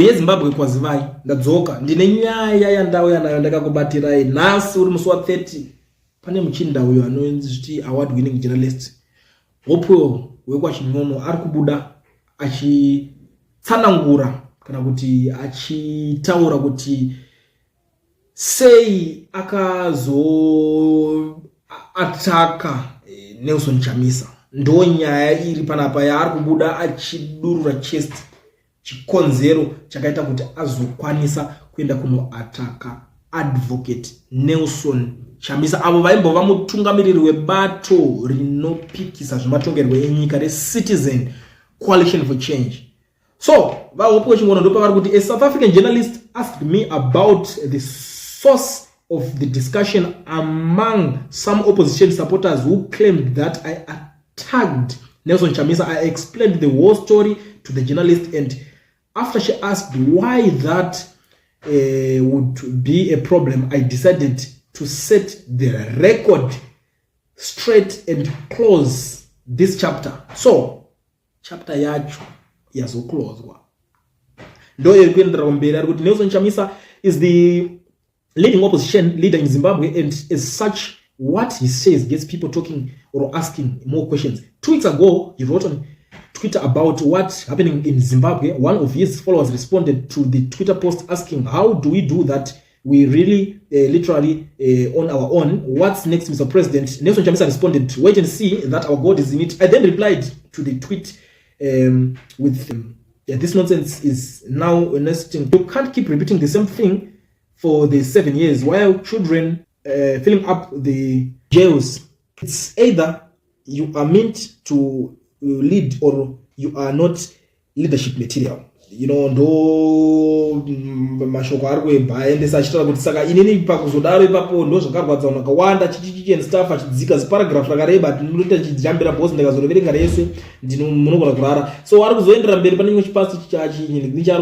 yeZimbabwe kwazivai ndadzoka ndine nyaya yandau yanayo ndakakubatirai nhasi uri musi wa30 pane muchinda uyo anonzi zviti award winning journalist Hopo wekwachinyono ari kubuda achitsanangura kana kuti achitaura kuti sei akazo ataka Nelson Chamisa. Ndo nyaya iri panapa yaari kubuda achidurura chest chikonzero chakaita kuti azokwanisa kuenda kunoataka advocate Nelson Chamisa, avo vaimbova mutungamiriri webato rinopikisa zvematongerwo enyika reCitizen Coalition for Change. So vahopo wechingono ndo pavari kuti a South African journalist asked me about the source of the discussion among some opposition supporters who claimed that I attacked Nelson Chamisa. I explained the whole story to the journalist, and after she asked why that would be a problem, I decided to set the record straight and close this chapter. So chapter yacho yazocloswa ndo ekuendera kumberi ari kuti Nelson Chamisa is the leading opposition leader in Zimbabwe, and as such what he says gets people talking or asking more questions. 2 weeks ago he wrote on Twitter about what's happening in Zimbabwe. One of his followers responded to the Twitter post asking, how do we do that? We really literally on our own. What's next, Mr. President? Nelson Chamisa responded, wait and see that our God is in it. I then replied to the tweet with this nonsense is now nesting. You can't keep repeating the same thing for the 7 years while children filling up the jails. It's either you are meant to lead or you are not leadership material. You know, ndo mashoko ari kuembaendesa achitaura kuti saka inini pakuzodaro ipapo ndo zvakarwadza vanhu vakawanda chichichi and stuff achidzika ziparagraph rakareba ndinoita chidzambira boss ndikazoverenga rese munogona kurara. So ari kuzoendera mberi pane chimwe chipasi chaari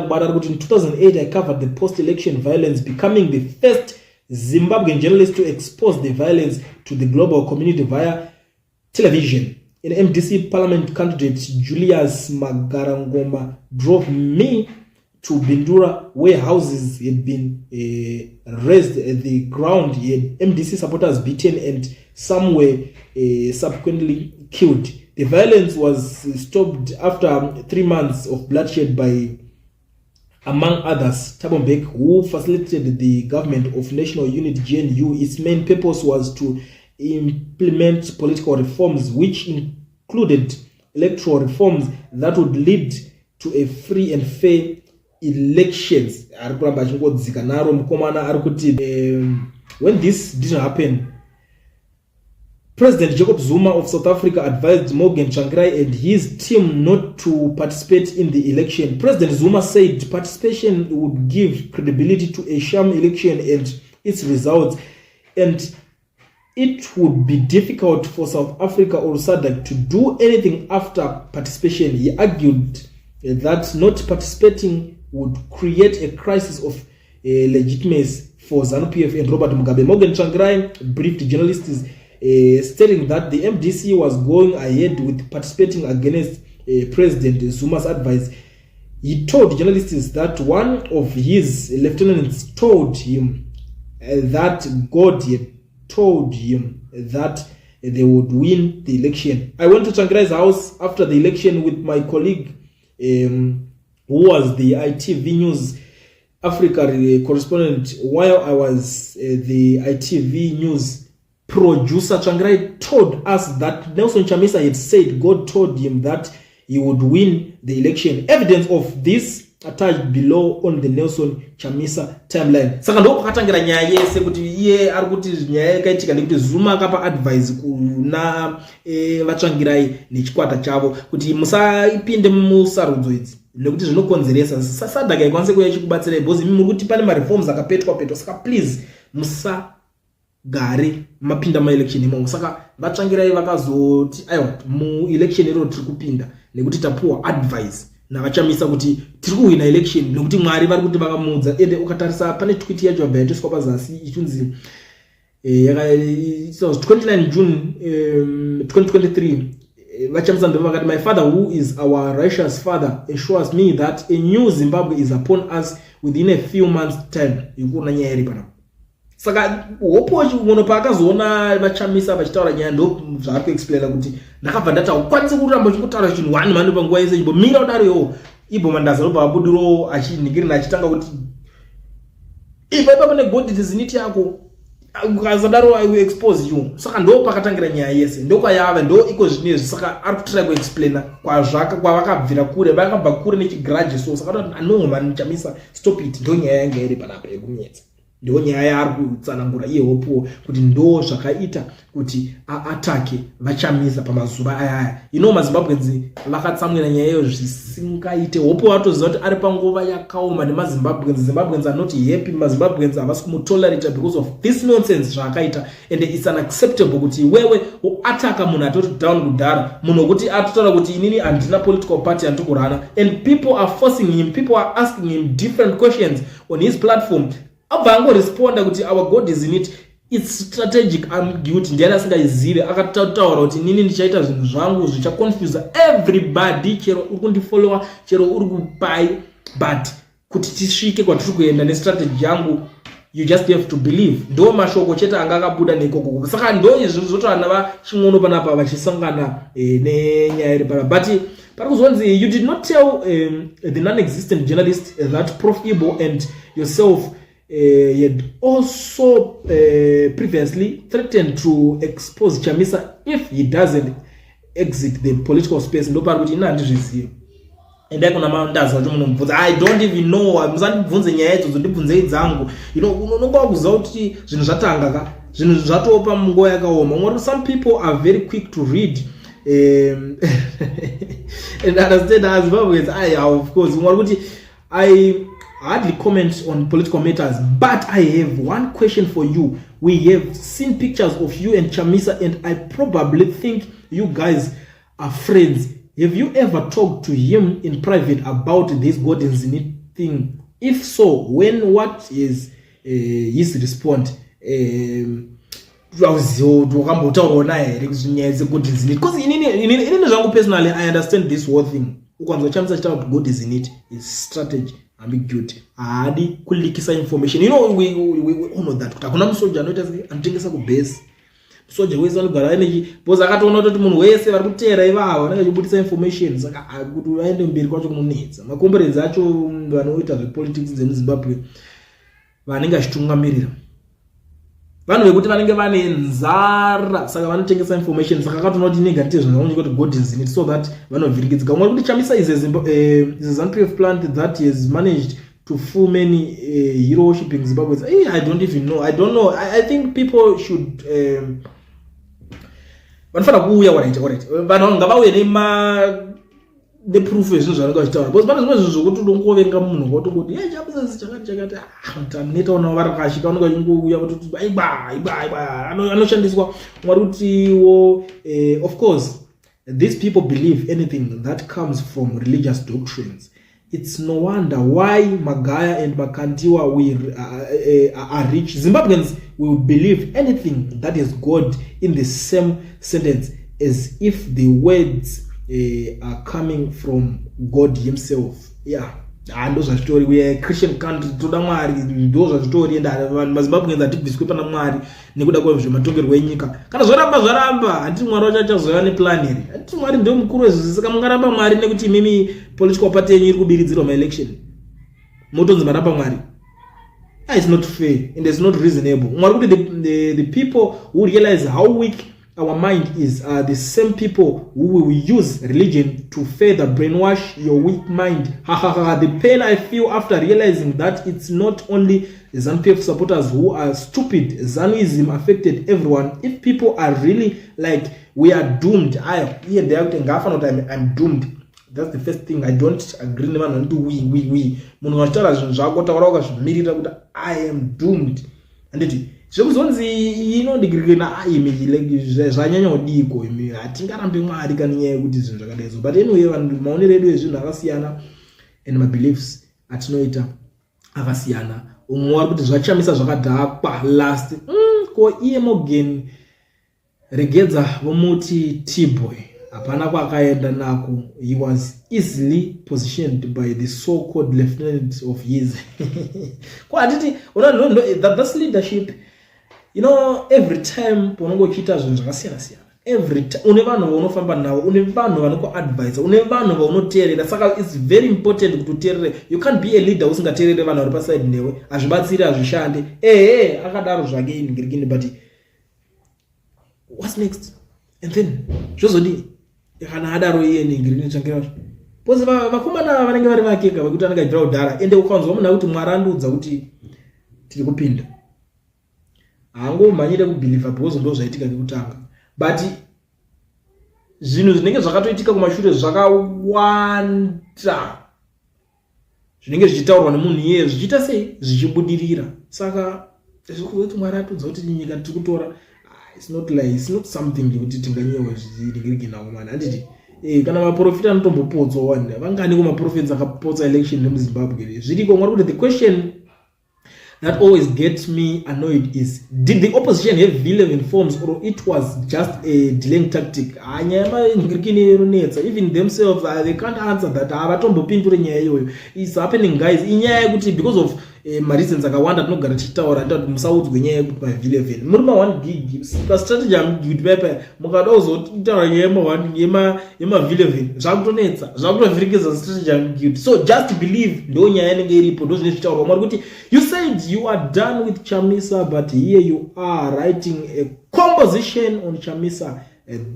kubata ari kuti in 2008 I covered the post-election violence, becoming the first Zimbabwean journalist to expose the violence to the global community via television. An MDC parliament candidate, Julius Magarangoma, drove me to Bindura, where houses had been razed at the ground. He had MDC supporters beaten and some were subsequently killed. The violence was stopped after 3 months of bloodshed by, among others, Thabo Mbeki, who facilitated the government of National Unity GNU. Its main purpose was to implement political reforms which included electoral reforms that would lead to a free and fair elections. When this didn't happen, President Jacob Zuma of South Africa advised Morgan Tsvangirai and his team not to participate in the election. President Zuma said participation would give credibility to a sham election and its results, and it would be difficult for South Africa or SADC to do anything after participation. He argued that not participating would create a crisis of legitimacy for ZANU-PF and Robert Mugabe. Morgan Tsvangirai briefed journalists stating that the MDC was going ahead with participating against President Zuma's advice. He told journalists that one of his lieutenants told him that God had told him that they would win the election. I went to Tsvangirai's house after the election with my colleague who was the ITV News Africa correspondent. While I was the ITV News producer, Tsvangirai told us that Nelson Chamisa had said God told him that he would win the election. Evidence of this attached below on the Nelson Chamisa timeline. Saka ndo kwakatangira nyaya yese kuti iye ari kuti nyaya yakaitika ndikuti Zuma akapa advice kuna vatsvangirai nechikwata chavo kuti musapinde musarudzo idzi nekuti zvinokonzeresa SADC ikwanise kuuya ichikubatsirai because muri kuti pane mareforms akapetwa petwa. Saka please musagare mapinda maelection imomo. Saka vatsvangirai vakazoti aiwa mu election iro tiri kupinda nekuti tapuwa advice navachamisa kuti tiri kuwina election nekuti Mwari vari kuti vakamudza. Ende ukatarisa pane tweet yacho yabva yatiswa pazasi ichunzi 29 June 2023 My father, who is our righteous father, assures me that a new Zimbabwe is upon us within a few months time. Saka wopo uno pakazoona vachamisa vachitaura nyaya ndo zvari kuexplaina kuti ndakabva ndata ukwanise kuramba uchikutaura chinhu 1 mhando panguva yese imbomira kudaro ibo mandaza robva abudiro achinhingirina achitanga kuti ipapo ne God divinity yako ukazadaro I will expose you. Saka ndo pakatangira nyaya yese ndo kwayava ndo iko zvinezvi. Saka ari kutry kuexplaina kwavakabvira kure vakabva kure nechigrudge. So saka no man chamisa stop it, ndo nyaya yanga iri panapa yekunyetsa. Ndo nyaya yaari kutsanangura iye hopo kuti ndo zvakaita kuti aatake vachamisa pamazuva ayaya. Mazimbabwenzi vakatsamwira nyaya iyo zvisingaite. Hopo watoziva kuti ari panguva yakaoma nemazimbabwenzi. Zimbabwenzi are not happy. Mazimbabwenzi havasi kumutolerate because of this nonsense zvakaita, and it's unacceptable kuti wewe uataka munhu atoti down kudhara, munhu kuti atotaura kuti inini handina political party andikurana, and people are forcing him, people are asking him different questions on his platform. Abango responda kuti our God is in it. It's strategic ambiguity. Ndiani asingazive akataura kuti nini ndichaita zvinhu zvangu zvicha confuse everybody, chero uri kundifollowa, chero uri kupai, but kuti tisvike kwatiri kuenda nestrategy yangu, you just have to believe. Ndo mashoko chete anga akabuda nekoko. Saka ndo izvi zvotana vaching'ono panapa vachisangana nenyaya iri panapa. But parikuzonzi you did not tell the non-existent journalist that Prof Ibo and yourself had also previously threatened to expose Chamisa if he doesn't exit the political space. Ndo pari kuti ina handizvizivi. And I don't even know. I'm not even nyaya idzodzo ndibvunze dzangu. Unongwa kuziva kuti zvinhu zvatanga ka zvinhu zvatopa munguva yakaoma. Some people are very quick to read and understand as well as of course. I hardly comment on political matters, but I have one question for you. We have seen pictures of you and Chamisa, and I probably think you guys are friends. Have you ever talked to him in private about this God is in it thing? If so, what is his response? Because personally, I understand this whole thing. God is in it is strategy, ambiguity. Adi kulikisa information. We all know that. Kuna msoja anoita anotengesa ku base. Soja wese anogara energy boza akatoona kuti munhu wese vari kutera ivavo vanenge vachibudisa information. Saka kuti vaende mberi kwacho kunonetsa. Makomberedzi acho vanoita zvepolitics dzemuzimbabwe vanenge vachitungamirira vanhu vekuti vanenge vane nzara, saka vanotengesa information. Saka akatoona kuti negative zvinooneka kuti God is in it, so that vanovhirikidzika. Umwe kuti Chamisa is a ZANU-PF plant that has managed to fool many hero worshipping Zimbabweans. I don't even know. I don't know. I think people should vanofana kuuya right. Vanhu ngavauye neproof yezvinhu zvanenge vachitaura, because pane zvimwe zvinhu zvokuti unongovenga munhu kwatongoti Chamisa chakati tanetaona vari kashika vanenge vachingouya vatoti baiba anoshandiswa. Mwari kutiwo of course these people believe anything that comes from religious doctrines. It's no wonder why Magaya and Makandiwa are rich. Zimbabweans will believe anything that is God in the same sentence as if the words are coming from God himself. Yeah. And those are story. We are a Christian country. Those are story. And Zimbabweans are deep pana Mwari. Nikuda kwa matongero wenyika. Kana zvaramba. Ati Mwari wachacha zoyane planeri. Ati Mwari ndio mkuru wezu. Saka mungaramba Mwari nekuti mimi political party yenyu iri kubiridzirwa ma election. Motonzi maramba Mwari. It's not fair and it's not reasonable. Mwari kuti the people who realize how weak our mind is are the same people who will use religion to further brainwash your weak mind. The pain I feel after realizing that it's not only ZANU-PF supporters who are stupid. ZANUism affected everyone. If people are really like we are doomed, I'm doomed. That's the first thing. I don't agree. We. I am doomed. And zvekuzonzi degree zvanyanya kudiko hatingarambe Mwari kanyaya yekuti zvinhu zvakadaizo. But anyway, vanhu maonero edu ezvinhu akasiyana and my beliefs atinoita akasiyana. Umwe wari kuti zvachamisa zvakadhakwa last ko iye Morgan regedza vomuti T-boy hapana kwakaenda nako. He was easily positioned by the so-called lieutenants of his. That's leadership. You know, every time ponongochita zvinhu zvakasiyana siyana, every time une vanhu vaunofamba navo, une vanhu vanokuadvisa, une vanhu vaunoteerera. Saka it's very important kuti uteerere. You can't be a leader usingateerere vanhu vari paside newe. Hazvibatsiri, hazvishande. Akadaro zvake ingirikini, but what's next? And then zvozodii kana adaro iye ingirikini changira pozi vakomana vanenge vari vakeka vekuti anenge achibvira kudhara, ende ukaunzwa munhu kuti Mwari andudza kuti tiri kupinda. Hangomhanyire kubhilivha because ndo zvaitika nekutanga, but zvinhu zvinenge zvakatoitika kumashure zvakawanda zvinenge zvichitaurwa nemunhu iye zvichiita sei zvichibudirira. Saka zvikuti Mwari atudza kuti nyika tiri kutora, it's not like, it's not something yekuti tinganyewa zviringiriki nawo mwana. Handiti kana maprofita anotombopotswa wanda vangani kumaprofits akapotsa election nemuZimbabwe zviriko. Mwari kuti the question that always gets me annoyed is, did the opposition have V11 forms or it was just a delaying tactic? Even themselves, they can't answer that. It's happening, guys. Because of reasons akawanda tinogara tichitaura kuti musaudzwe nyaya yekuti ma-V11 muri ma-1 gig strategy amugudpepe mukada uzotaura nyaya yema-V11 zvakutonetsa zvakutovhirikidza strategy amugud. So just believe ndo nyaya yanenge iripo, ndo zvine zvichitaurwa. Mwari kuti you said you are done with Chamisa, but here you are writing a composition on Chamisa.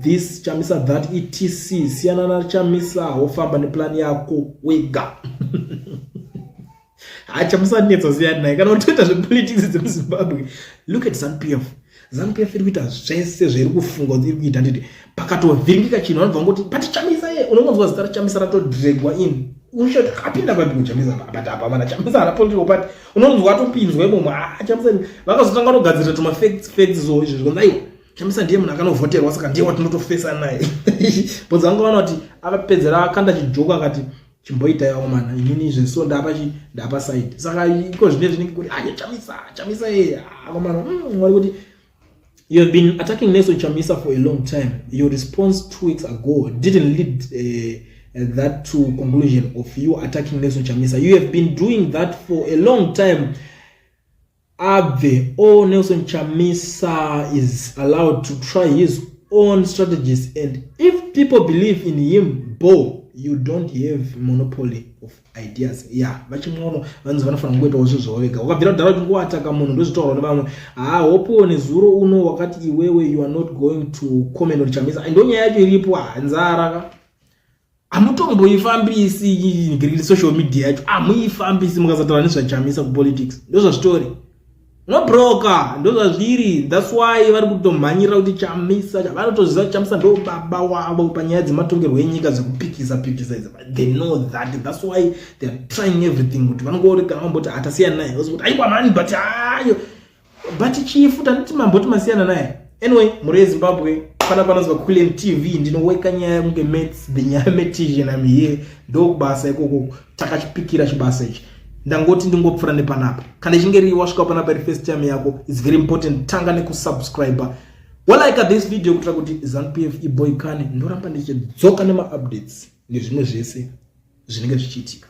This Chamisa that etc siyana na Chamisa wofamba neplan yako wega. Chamisa siyana kana utoita zvepolitics dzemuZimbabwe. Look at ZANU-PF. ZANU-PF iri kuita zvese zviri kufungwa iri kuita nditi pakatovhiringika chinhu vanobva ngoti but Chamisa unongonzwa zita raChamisa ratodregwa in. Unoshoti kapinda papi kuChamisa but apa mana Chamisa ana political party unonzwa atopinzwa imomo. Chamisa vakazotanga kugadzira tuma facts zo izvo zvikonzaiwa Chamisa ndiye munhu akanovhoterwa saka ndiye watinotofesa naye. But zangaona kuti akapedzera akanda chijoka akati chimboita yawo mana inini zveso ndapa side. Saka iko zvine zvinenge kuti Chamisa akomana Mwari kuti you have been attacking Nelson Chamisa for a long time. Your response 2 weeks ago didn't lead that to conclusion of you attacking Nelson Chamisa. You have been doing that for a long time. Nelson Chamisa is allowed to try his own strategies, and if people believe in him, you don't have monopoly of ideas. Vachimono vanhu vanofana kungoita zvozvo vega. Wakabvira kudhara kuti ngoataka munhu ndozvitaura nevamwe. Hopo nezuro uno wakati iwewe you are not going to comment on Chamisa. Ndo nyaya yacho iripo nzara. Amutomboifambisi ngiri social media yacho. Amuifambisi mukasataura nezvaChamisa kupolitics. Ndozvo story. No broker, ndo zviri. That's why vari kutomhanyira kuti Chamisa vanotoziva Chamisa ndo baba wavo panyaya dzematongerwo enyika dzekupikisa idzi. They know that. That's why they are trying everything kuti vanongoreka mamboti atasiyana naye. Kuti aiwa mani but chief taniti mamboti masiyana naye. Anyway, muri Zimbabwe pana panozwa Queen TV ndinoweka nyaya kunge mates the nyaya metizhen am here ndo kubasa ikoko takachipikira chibasa ichi. Ndangoti ndingopfura nepanapa. Kana ichinge wasvika panapa first time yako, it's very important tanga nekusubscribe. Walike this video kuitira kuti ZANU-PF iboyikane. Ndoramba ndichidzoka nema updates nezvimwe zvese zvinenge zvichiitika.